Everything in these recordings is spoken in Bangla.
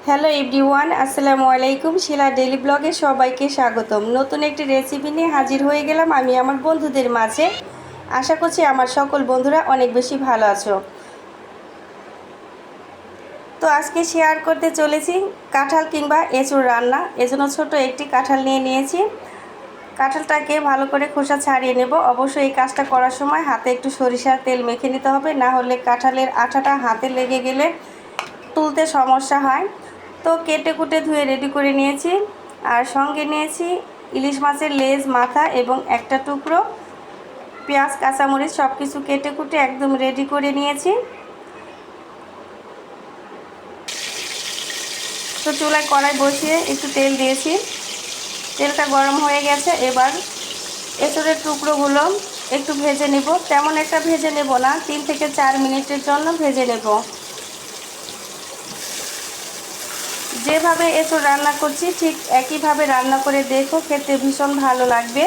হ্যালো এভরিওয়ান, আসসালামু আলাইকুম। শিলা ডেইলি ব্লগে সবাইকে স্বাগতম। নতুন একটি রেসিপি নিয়ে হাজির হয়ে গেলাম আমি আমার বন্ধুদের মাঝে। আশা করছি আমার সকল বন্ধুরা অনেক বেশি ভালো আছো। তো আজকে শেয়ার করতে চলেছি কাঁঠাল কিংবা এঁচুড় রান্না। এজন্য ছোট একটি কাঁঠাল নিয়ে নিয়েছি। কাঁঠালটাকে ভালো করে খোসা ছাড়িয়ে নেব। অবশ্যই এই কাজটা করার সময় হাতে একটু সরিষার তেল মেখে নিতে হবে, না হলে কাঁঠালের আঠাটা হাতে লেগে গেলে তুলতে সমস্যা হয়। তো কেটে কুটে ধুয়ে রেডি করে নিয়েছি। আর সঙ্গে নিয়েছি ইলিশ মাছের লেজ, মাথা এবং একটা টুকরো পেঁয়াজ, কাঁচামরিচ সব কিছু কেটে কুটে একদম রেডি করে নিয়েছি। তো চুলায় কড়াই বসিয়ে একটু তেল দিয়েছি। তেলটা গরম হয়ে গেছে। এবার এঁচড়ের টুকরোগুলো একটু ভেজে নেব। তেমন একটা ভেজে নেব না, 3 থেকে 4 মিনিটের জন্য ভেজে নেব। যেভাবে এঁচড় রান্না করছি ঠিক একইভাবে রান্না করে দেখো, খেতে ভীষণ ভালো লাগবে।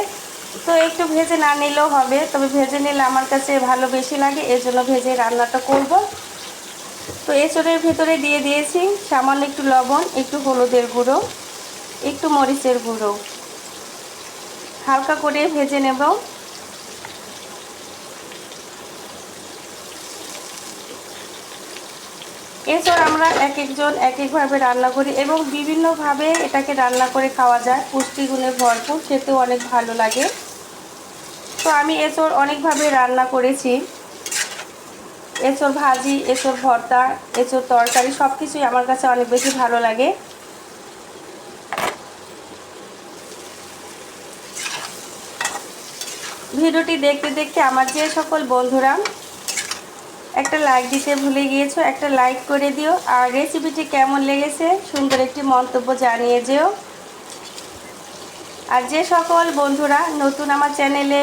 তো একটু ভেজে না নিলেও হবে, তবে ভেজে নিলে আমার কাছে ভালো বেশি লাগে, এজন্য ভেজে রান্নাটা করব। তো এঁচড়ের ভেতরে দিয়ে দিয়েছি সামান্য একটু লবণ, একটু হলুদের গুঁড়ো, একটু মরিচের গুঁড়ো। হালকা করে ভেজে নেব। এছাড়া আমরা এক একজন এক একভাবে রান্না করি এবং বিভিন্নভাবে এটাকে রান্না করে খাওয়া যায়। পুষ্টিগুণে ভরপুর, খেতেও অনেক ভালো লাগে। তো আমি এঁচড় অনেকভাবে রান্না করেছি। এঁচড় ভাজি, এঁচড় ভর্তা, এঁচড় তরকারি সব কিছুই আমার কাছে অনেক বেশি ভালো লাগে। ভিডিওটি দেখতে দেখতে আমার যে সকল বন্ধুরা একটা লাইক দিতে ভুলে গিয়েছো, একটা লাইক করে দিও। আর রেসিপিটি কেমন লেগেছে সুন্দর একটি মন্তব্য জানিয়ে যেও। আর যে সকল বন্ধুরা নতুন আমার চ্যানেলে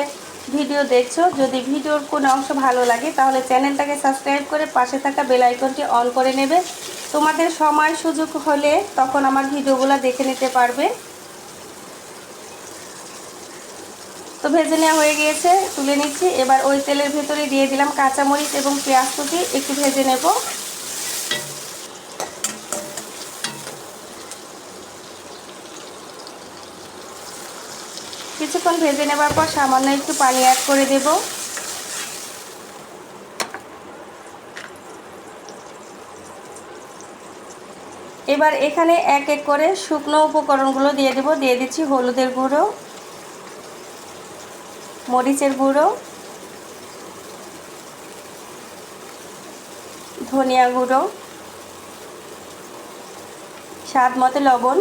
ভিডিও দেখছো, যদি ভিডিওর কোনো অংশ ভালো লাগে তাহলে চ্যানেলটাকে সাবস্ক্রাইব করে পাশে থাকা বেল আইকনটি অন করে নেবে। তোমাদের সময় সুযোগ হলে তখন আমার ভিডিওগুলো দেখে নিতে পারবে। তো ভেজে নেওয়া হয়ে গিয়েছে, তুলে নিচ্ছি। এবার ওই তেলের ভেতরে দিয়ে দিলাম কাঁচামরিচ এবং পেঁয়াজ কুচি, একটু ভেজে নেব। কিছুক্ষণ ভেজে নেবার পর সামান্য একটু পানি অ্যাড করে দেব। এবার এখানে এক এক করে শুকনো উপকরণগুলো দিয়ে দেব। দিয়ে দিচ্ছি হলুদের গুঁড়ো, মরিচের গুঁড়ো, ধনিয়া গুঁড়ো, স্বাদ মতো লবণ,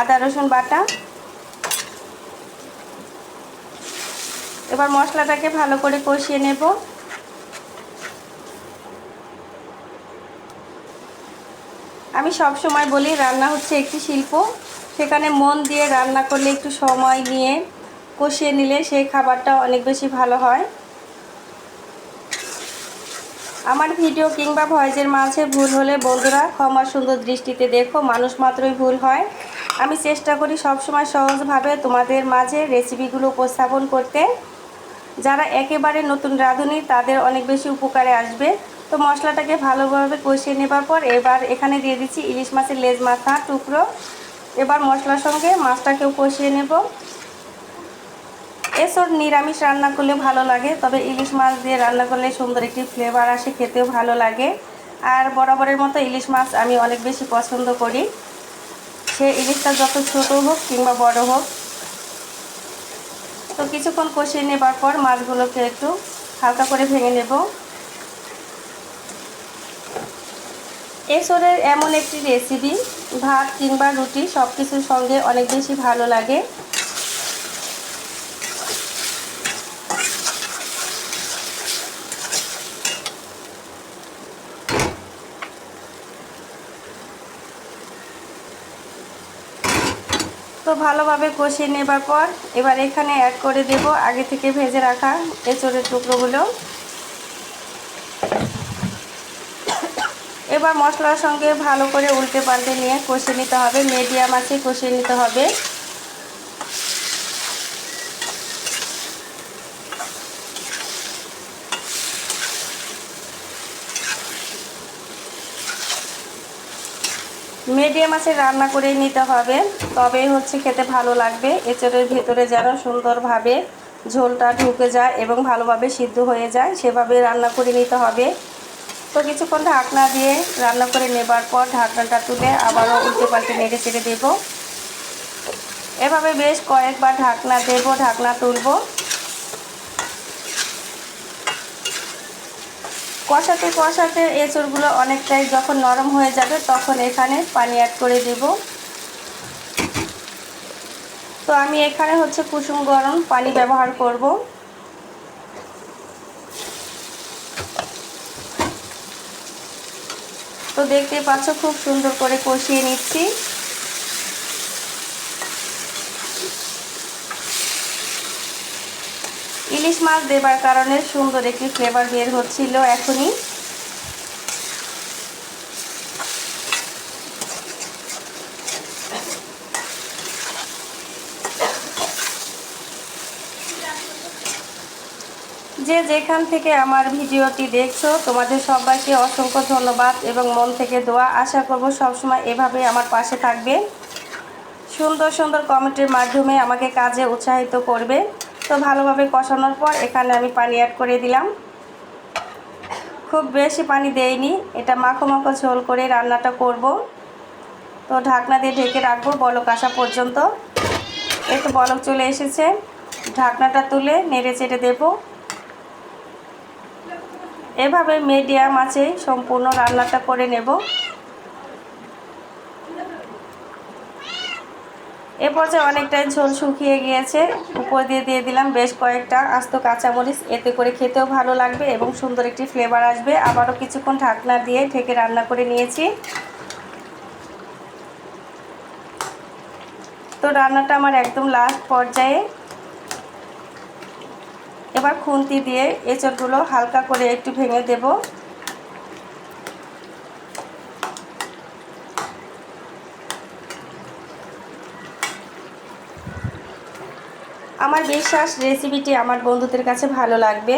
আদা রসুন বাটা। এবার মশলাটাকে ভালো করে কষিয়ে নেব। আমি সব সময় বলি রান্না হচ্ছে একটি শিল্প, সেখানে মন দিয়ে রান্না করলে, একটু সময় নিয়ে কষিয়ে নিলে সেই খাবারটা অনেক বেশি ভালো হয়। আমার ভিডিও কিংবা ভয়েসের মাঝে ভুল হলে বন্ধুরা ক্ষমা সুন্দর দৃষ্টিতে দেখো, মানুষ মাত্রই ভুল হয়। আমি চেষ্টা করি সবসময় সহজভাবে তোমাদের মাঝে রেসিপিগুলো উপস্থাপন করতে। যারা একেবারে নতুন রাঁধুনি তাদের অনেক বেশি উপকারে আসবে। তো মশলাটাকে ভালোভাবে কষিয়ে নেবার পর এবার এখানে দিয়ে দিচ্ছি ইলিশ মাছের লেজ, মাথা টুকরো। এবার মশলার সঙ্গে মাছটাকেও কষিয়ে নেব। এঁচড় নিরামিষ রান্না করলে ভালো লাগে, তবে ইলিশ মাছ দিয়ে রান্না করলে সুন্দর একটি ফ্লেভার আসে, খেতেও ভালো লাগে। আর বরাবরের মতো ইলিশ মাছ আমি অনেক বেশি পছন্দ করি, সে ইলিশটা যত ছোট হোক কিংবা বড় হোক। তো কিছুক্ষণ কষিয়ে নেবার পর মাছগুলোকে একটু হালকা করে ভেঙে নেব। এঁচড়ের এমন একটি রেসিপি ভাত কিংবা রুটি সব কিছুর সঙ্গে অনেক বেশি ভালো লাগে। তো ভালোভাবে কষিয়ে নেবার পর এবার এখানে অ্যাড করে দেব আগে থেকে ভেজে রাখা এঁচড়ের টুকরোগুলো। এবার মশলার সঙ্গে ভালো করে উল্টে পাল্টে নিয়ে কষিয়ে নিতে হবে, মিডিয়াম আঁচে কষিয়ে নিতে হবে। মিডিয়াম আঁচে রান্না করে নিতে হবে, তবেই হচ্ছে খেতে ভালো লাগবে। এঁচড়ের ভেতরে যেন সুন্দরভাবে ঝোলটা ঢুকে যায় এবং ভালোভাবে সিদ্ধ হয়ে যায়, সেভাবে রান্না করে নিতে হবে। তো কিছুক্ষণ ঢাকনা দিয়ে রান্না করে নেবার পর ঢাকনাটা তুলে আবারও উল্টে পাল্টে নেড়ে চেড়ে দেবো। এভাবে বেশ কয়েকবার ঢাকনা দেব, ঢাকনা তুলব। কষাতে কষাতে এঁচড়গুলো অনেকটাই যখন নরম হয়ে যাবে তখন এখানে পানি অ্যাড করে দেব। তো আমি এখানে হচ্ছে কুসুম গরম পানি ব্যবহার করব। তো দেখতেই পাচ্ছ খুব সুন্দর করে কষিয়ে নিচ্ছি। ইলিশ মাছ দেবার কারণে সুন্দর একটি ফ্লেভার বের হচ্ছিল এখনই। যে যেখান থেকে আমার ভিডিওটি দেখছো তোমাদের সবাইকে অসংখ্য ধন্যবাদ এবং মন থেকে দোয়া। আশা করব সবসময় এভাবে আমার পাশে থাকবে, সুন্দর সুন্দর কমেন্টের মাধ্যমে আমাকে কাজে উৎসাহিত করবে। তো ভালোভাবে কষানোর পর এখানে আমি পানি অ্যাড করে দিলাম। খুব বেশি পানি দেইনি, এটা মাখো মাখো ঝোল করে রান্নাটা করব। তো ঢাকনা দিয়ে ঢেকে রাখবো বলক আসা পর্যন্ত। একটু বলক চলে এসেছে, ঢাকনাটা তুলে নেড়ে চেড়ে দেবো। এভাবে মিডিয়াম আঁচে সম্পূর্ণ রান্নাটা করে নেব। এ পর্যায়ে অনেকটাই ঝোল শুকিয়ে গিয়েছে, উপর দিয়ে দিয়ে দিলাম বেশ কয়েকটা আস্ত কাঁচামরিচ। এতে করে খেতেও ভালো লাগবে এবং সুন্দর একটি ফ্লেভার আসবে। আবারও কিছুক্ষণ ঢাকনা দিয়ে ঢেকে রান্না করে নিয়েছি। তো রান্নাটা আমার একদম লাস্ট পর্যায়ে। এবার খুন্তি দিয়ে এঁচড়গুলো হালকা করে একটু ভেঙে দেব। আমার বিশ্বাস রেসিপিটি আমার বন্ধুদের কাছে ভালো লাগবে।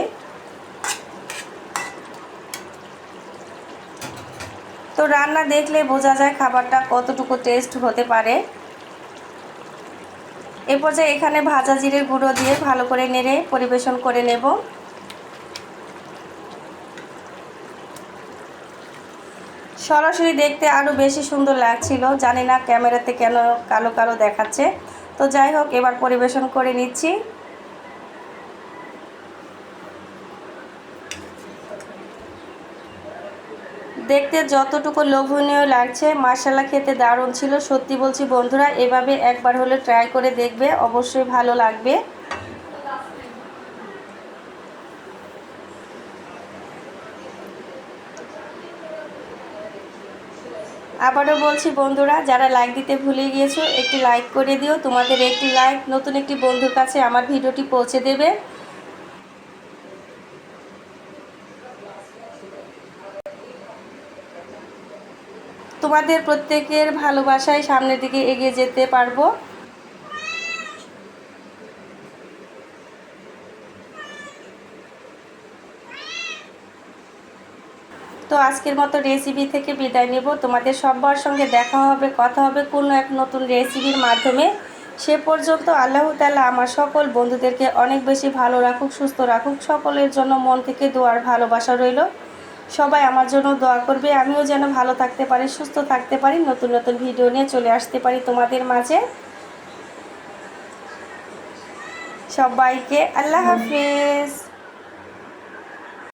তো রান্না দেখলে বোঝা যায় খাবারটা কতটুকু টেস্ট হতে পারে। এ পর্যায়ে এখানে ভাজা জিরের গুঁড়ো দিয়ে ভালো করে নেড়ে পরিবেশন করে নেব। সরাসরি দেখতে আরও বেশি সুন্দর লাগছিল, জানি না ক্যামেরাতে কেন কালো কালো দেখাচ্ছে। তো যাই হোক, এবার পরিবেশন করে নিচ্ছি। দেখতে যতটুকু লোভনীয় লাগছে, মাশাআল্লাহ খেতে দারুণ ছিল। সত্যি বলছি বন্ধুরা, এভাবে একবার হলে ট্রাই করে দেখবে, অবশ্যই ভালো লাগবে। আবারও বলছি বন্ধুরা, যারা লাইক দিতে ভুলে গিয়েছো একটি লাইক করে দিও। তোমাদের একটি লাইক নতুন একটি বন্ধুর কাছে আমার ভিডিওটি পৌঁছে দেবে। তোমাদের প্রত্যেকের ভালোবাসায় সামনের দিকে এগিয়ে যেতে পারবো। তো আজকের মতো রেসিপি থেকে বিদায় নেব। তোমাদের সবার সঙ্গে দেখা হবে, কথা হবে কোনো এক নতুন রেসিপির মাধ্যমে। সে পর্যন্ত আল্লাহ তাআলা আমার সকল বন্ধুদেরকে অনেক বেশি ভালো রাখুক, সুস্থ রাখুক। সকলের জন্য মন থেকে দোয়ার ভালোবাসা রইল। সবাই আমার জন্য দোয়া করবে, আমিও যেন ভালো থাকতে পারি, সুস্থ থাকতে পারি, নতুন নতুন ভিডিও নিয়ে চলে আসতে পারি তোমাদের মাঝে। সবাইকে আল্লাহ হাফেজ।